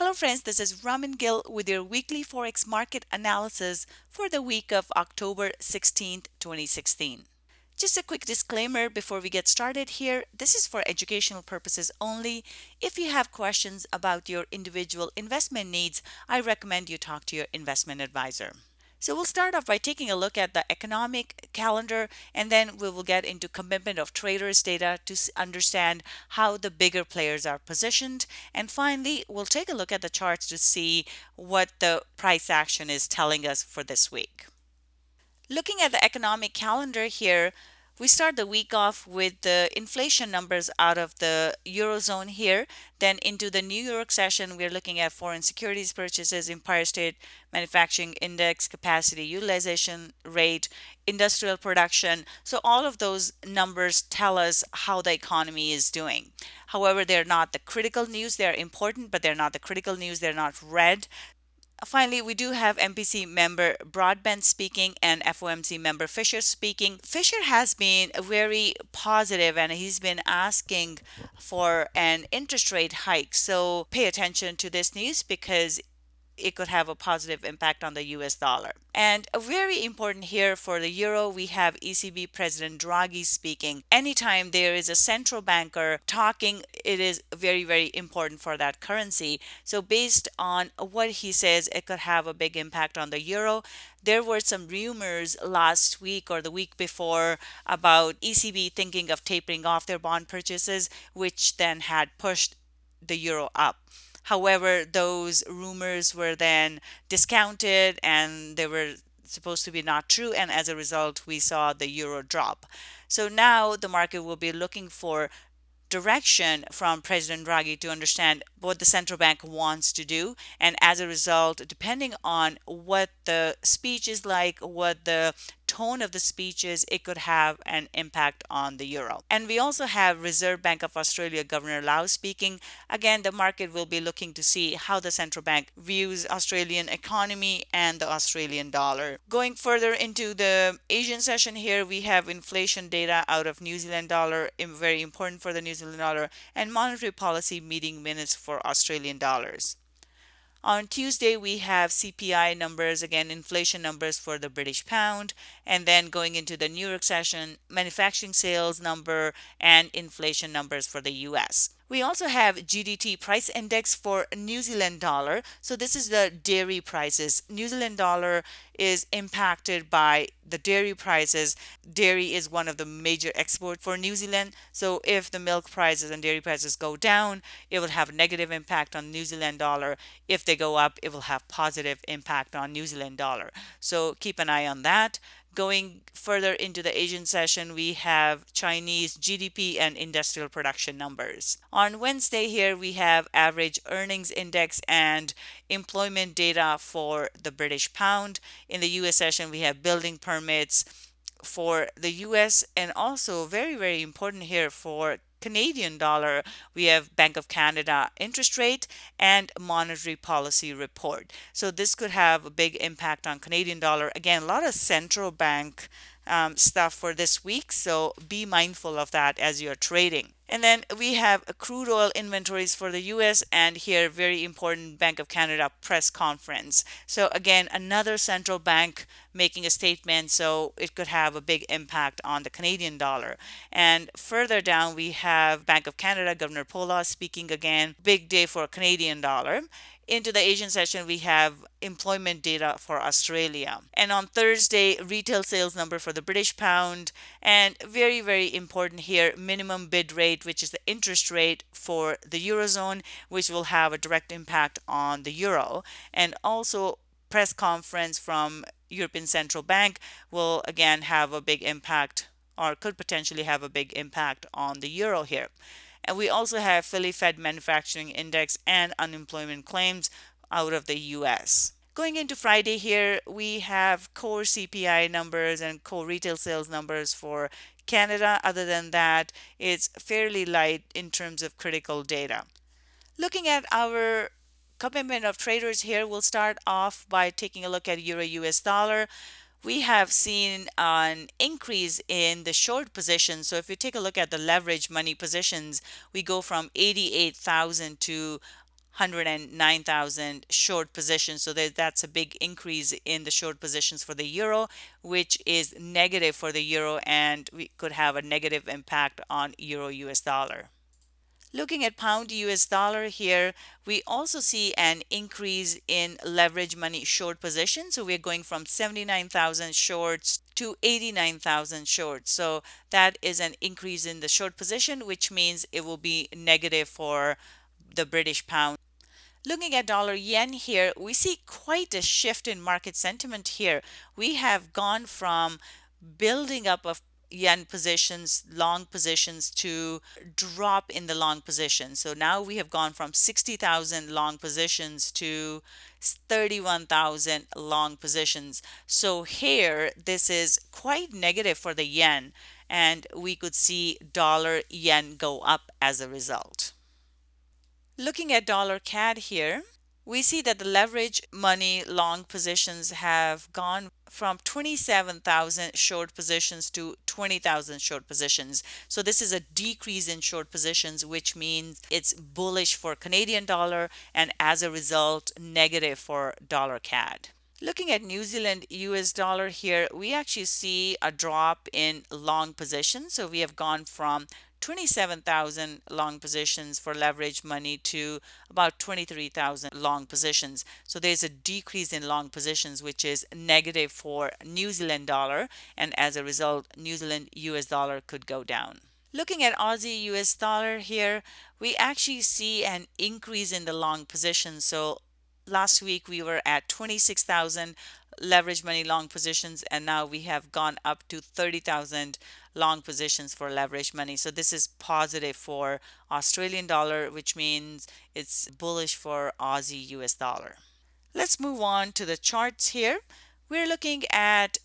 Hello, friends. This is Raman Gill with your weekly Forex market analysis for the week of October 16th, 2016. Just a quick disclaimer before we get started here. This is for educational purposes only. If you have questions about your individual investment needs, I recommend you talk to your investment advisor. So we'll start off by taking a look at the economic calendar, and then we will get into commitment of traders data to understand how the bigger players are positioned. And finally, we'll take a look at the charts to see what the price action is telling us for this week. Looking at the economic calendar here, we start the week off with the inflation numbers out of the Eurozone here. Then into the New York session, we're looking at foreign securities purchases, Empire State Manufacturing Index, capacity utilization rate, industrial production. So all of those numbers tell us how the economy is doing. However, they're not the critical news. They're important, but they're not the critical news. They're not red. Finally, we do have MPC member Broadbent speaking and FOMC member Fisher speaking. Fisher has been very positive and he's been asking for an interest rate hike. So pay attention to this news because it could have a positive impact on the US dollar. And a very important here for the euro, we have ECB President Draghi speaking. Anytime there is a central banker talking, it is very, very important for that currency. So based on what he says, it could have a big impact on the euro. There were some rumors last week or the week before about ECB thinking of tapering off their bond purchases, which then had pushed the euro up. However, those rumors were then discounted and they were supposed to be not true. And as a result, we saw the euro drop. So now the market will be looking for direction from President Draghi to understand what the central bank wants to do. And as a result, depending on what the speech is like, what the tone of the speech is, it could have an impact on the euro. And we also have Reserve Bank of Australia Governor Lau speaking. Again, the market will be looking to see how the central bank views Australian economy and the Australian dollar. Going further into the Asian session here, we have inflation data out of New Zealand dollar, very important for the New Zealand dollar, and monetary policy meeting minutes for Australian dollars. On Tuesday, we have CPI numbers, again, inflation numbers for the British pound, and then going into the New York session, manufacturing sales number and inflation numbers for the US. We also have GDT price index for New Zealand dollar. So this is the dairy prices. New Zealand dollar is impacted by the dairy prices. Dairy is one of the major exports for New Zealand. So if the milk prices and dairy prices go down, it will have a negative impact on New Zealand dollar. If they go up, it will have positive impact on New Zealand dollar. So keep an eye on that. Going further into the Asian session, we have Chinese GDP and industrial production numbers. On Wednesday here, we have average earnings index and employment data for the British pound. In the US session, we have building permits for the US, and also very, very important here for Canadian dollar, we have Bank of Canada interest rate and monetary policy report. So this could have a big impact on Canadian dollar. Again, a lot of central bank stuff for this week, so be mindful of that as you're trading. And then we have crude oil inventories for the US, and here very important Bank of Canada press conference. So again, another central bank making a statement, so it could have a big impact on the Canadian dollar. And further down we have Bank of Canada Governor Pola speaking again, big day for Canadian dollar. Into the Asian session, we have employment data for Australia. And on Thursday, retail sales number for the British pound. And very, very important here, minimum bid rate, which is the interest rate for the Eurozone, which will have a direct impact on the euro. And also, press conference from European Central Bank will again have a big impact, or could potentially have a big impact on the euro here. And we also have Philly Fed Manufacturing Index and unemployment claims out of the US. Going into Friday here, we have core CPI numbers and core retail sales numbers for Canada. Other than that, it's fairly light in terms of critical data. Looking at our commitment of traders here, we'll start off by taking a look at Euro US dollar. We have seen an increase in the short position. So if you take a look at the leverage money positions, we go from 88,000 to 109,000 short positions. So that's a big increase in the short positions for the euro, which is negative for the euro, and we could have a negative impact on euro US dollar. Looking at pound US dollar here, we also see an increase in leverage money short position. So we're going from 79,000 shorts to 89,000 shorts. So that is an increase in the short position, which means it will be negative for the British pound. Looking at dollar yen here, we see quite a shift in market sentiment here. We have gone from building up of yen positions, long positions, to drop in the long position. So now we have gone from 60,000 long positions to 31,000 long positions. So here, this is quite negative for the yen, and we could see dollar yen go up as a result. Looking at dollar CAD here, we see that the leverage money long positions have gone from 27,000 short positions to 20,000 short positions. So this is a decrease in short positions, which means it's bullish for Canadian dollar and as a result negative for dollar CAD. Looking at New Zealand US dollar here, we actually see a drop in long positions. So we have gone from 27,000 long positions for leverage money to about 23,000 long positions. So there's a decrease in long positions, which is negative for New Zealand dollar. And as a result, New Zealand US dollar could go down. Looking at Aussie US dollar here, we actually see an increase in the long position. So last week we were at 26,000 leverage money long positions, and now we have gone up to 30,000 long positions for leverage money. So this is positive for Australian dollar, which means it's bullish for Aussie US dollar. Let's move on to the charts here. We're looking at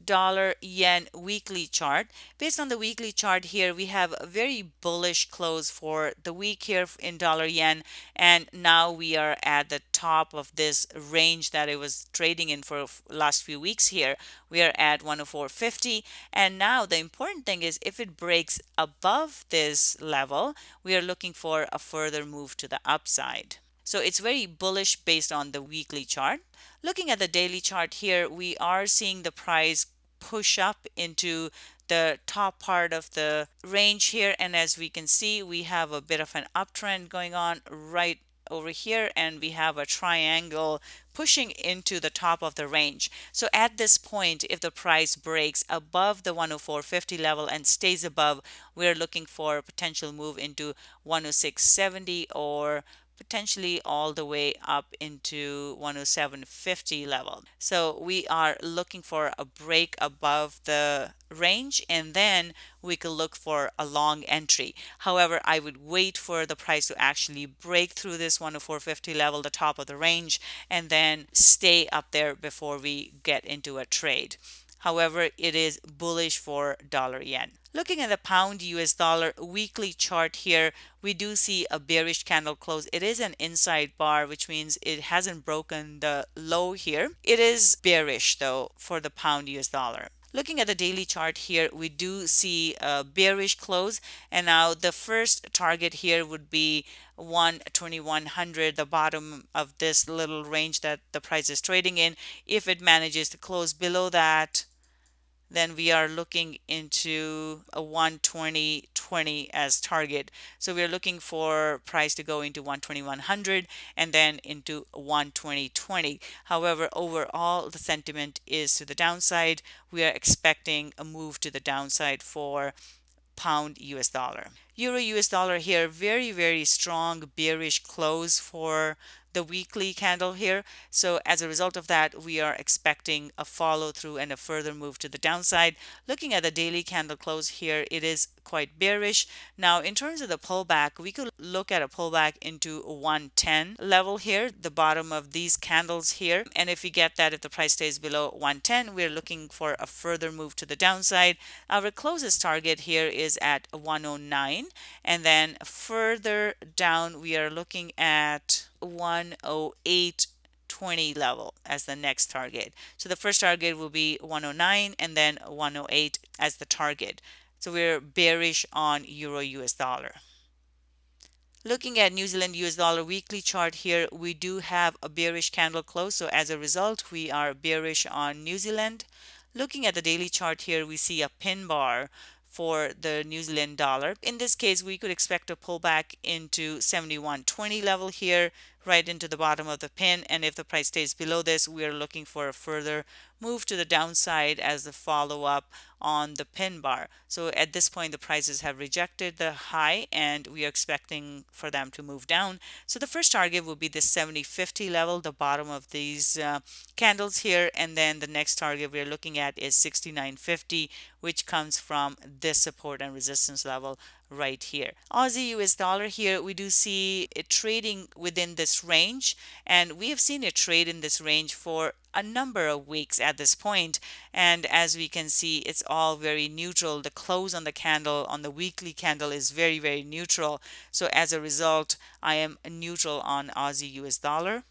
dollar yen weekly chart. Based on the weekly chart here, we have a very bullish close for the week here in dollar yen, and now we are at the top of this range that it was trading in for last few weeks here. We are at 104.50, and now the important thing is if it breaks above this level, we are looking for a further move to the upside. So it's very bullish based on the weekly chart. Looking at the daily chart here, we are seeing the price push up into the top part of the range here. And as we can see, we have a bit of an uptrend going on right over here, and we have a triangle pushing into the top of the range. So at this point, if the price breaks above the 104.50 level and stays above, we're looking for a potential move into 106.70 or potentially all the way up into 107.50 level. So we are looking for a break above the range, and then we could look for a long entry. However, I would wait for the price to actually break through this 104.50 level, the top of the range, and then stay up there before we get into a trade. However, it is bullish for dollar yen. Looking at the pound US dollar weekly chart here, we do see a bearish candle close. It is an inside bar, which means it hasn't broken the low here. It is bearish though for the pound US dollar. Looking at the daily chart here, we do see a bearish close, and now the first target here would be 12100, the bottom of this little range that the price is trading in. If it manages to close below that, then we are looking into a 120.20 as target. So we're looking for price to go into 12100 and then into 120.20. However, overall the sentiment is to the downside. We are expecting a move to the downside for pound US dollar. Euro US dollar here, very strong bearish close for the weekly candle here. So as a result of that, we are expecting a follow through and a further move to the downside. Looking at the daily candle close here, it is quite bearish. Now in terms of the pullback, we could look at a pullback into 110 level here, the bottom of these candles here. And if we get that, if the price stays below 110, we're looking for a further move to the downside. Our closest target here is at 109, and then further down we are looking at 108.20 level as the next target. So the first target will be 109 and then 108 as the target. So we're bearish on euro US dollar. Looking at New Zealand US dollar weekly chart here, we do have a bearish candle close. So as a result, we are bearish on New Zealand. Looking at the daily chart here, we see a pin bar for the New Zealand dollar. In this case, we could expect a pullback into 71.20 level here, right into the bottom of the pin. And if the price stays below this, we are looking for a further move to the downside as the follow-up on the pin bar. So at this point, the prices have rejected the high and we are expecting for them to move down. So the first target will be the 70.50 level, the bottom of these candles here. And then the next target we're looking at is 69.50, which comes from this support and resistance level right here. Aussie US dollar here, we do see it trading within this range, and we have seen it trade in this range for a number of weeks at this point. And as we can see, it's all very neutral. The close on the candle, on the weekly candle, is very, very neutral. So as a result, I am neutral on Aussie US dollar.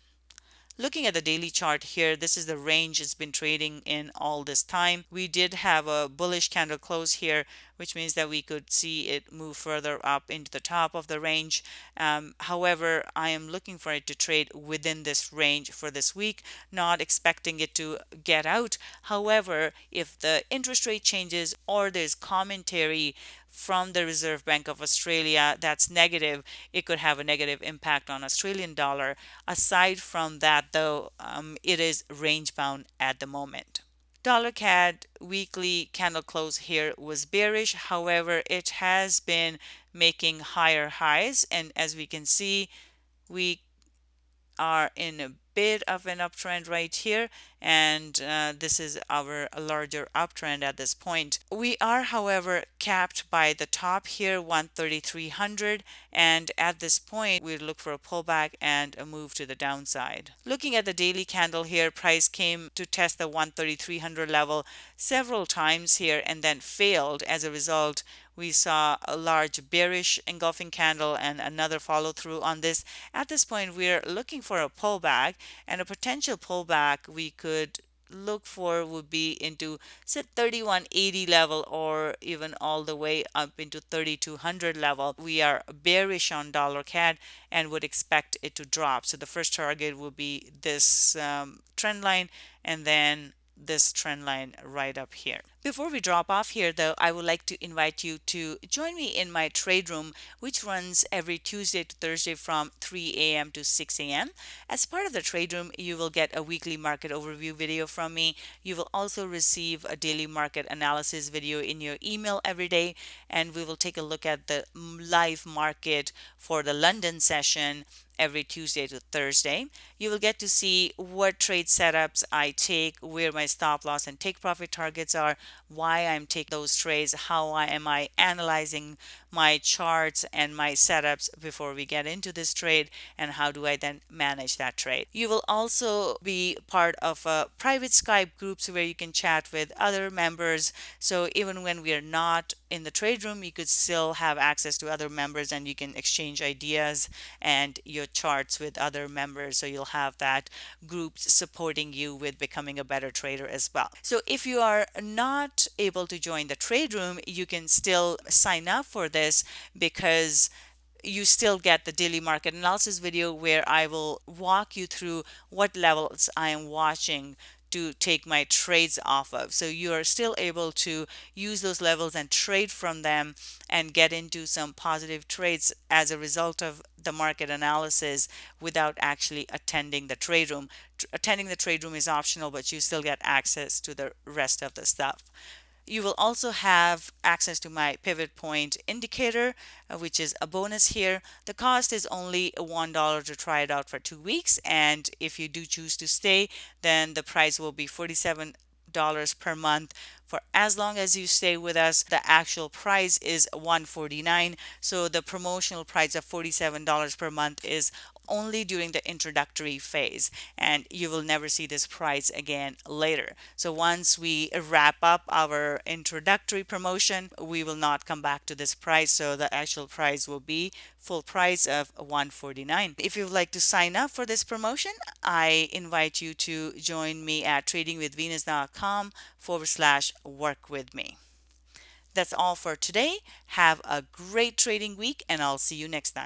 Looking at the daily chart here, this is the range it's been trading in all this time. We did have a bullish candle close here, which means that we could see it move further up into the top of the range. However, I am looking for it to trade within this range for this week, not expecting it to get out. However, if the interest rate changes or there's commentary from the Reserve Bank of Australia that's negative, it could have a negative impact on Australian dollar. Aside from that, though, it is range bound at the moment. Dollar CAD weekly candle close here was bearish. However, it has been making higher highs, and as we can see, we are in a bit of an uptrend right here, and this is our larger uptrend at this point. We are, however, capped by the top here, 13300, and at this point we look for a pullback and a move to the downside. Looking at the daily candle here, price came to test the 13300 level several times here and then failed. As a result, we saw a large bearish engulfing candle and another follow through on this. At this point, we're looking for a pullback, and a potential pullback we could look for would be into say 3180 level or even all the way up into 3200 level. We are bearish on dollar CAD and would expect it to drop. So the first target will be this trend line, and then this trend line right up here. Before we drop off here, though, I would like to invite you to join me in my trade room, which runs every Tuesday to Thursday from 3 a.m. to 6 a.m. As part of the trade room, you will get a weekly market overview video from me. You will also receive a daily market analysis video in your email every day, and we will take a look at the live market for the London session every Tuesday to Thursday. You will get to see what trade setups I take, where my stop loss and take profit targets are, why I'm taking those trades, how am I analyzing my charts and my setups before we get into this trade, and how do I then manage that trade. You will also be part of private Skype groups where you can chat with other members. So even when we are not in the trade room, you could still have access to other members and you can exchange ideas and your charts with other members. So you'll have that group supporting you with becoming a better trader as well. So if you are not able to join the trade room, you can still sign up for this, because you still get the daily market analysis video where I will walk you through what levels I am watching to take my trades off of. So you are still able to use those levels and trade from them and get into some positive trades as a result of the market analysis without actually attending the trade room. Attending the trade room is optional, but you still get access to the rest of the stuff. You will also have access to my pivot point indicator, which is a bonus here. The cost is only $1 to try it out for 2 weeks, and if you do choose to stay, then the price will be $47 per month for as long as you stay with us. The actual price is $149, so the promotional price of $47 per month is only during the introductory phase, and you will never see this price again later. So once we wrap up our introductory promotion, we will not come back to this price, so the actual price will be full price of $149. If you would like to sign up for this promotion, I invite you to join me at tradingwithvenus.com/work with me. That's all for today. Have a great trading week, and I'll see you next time.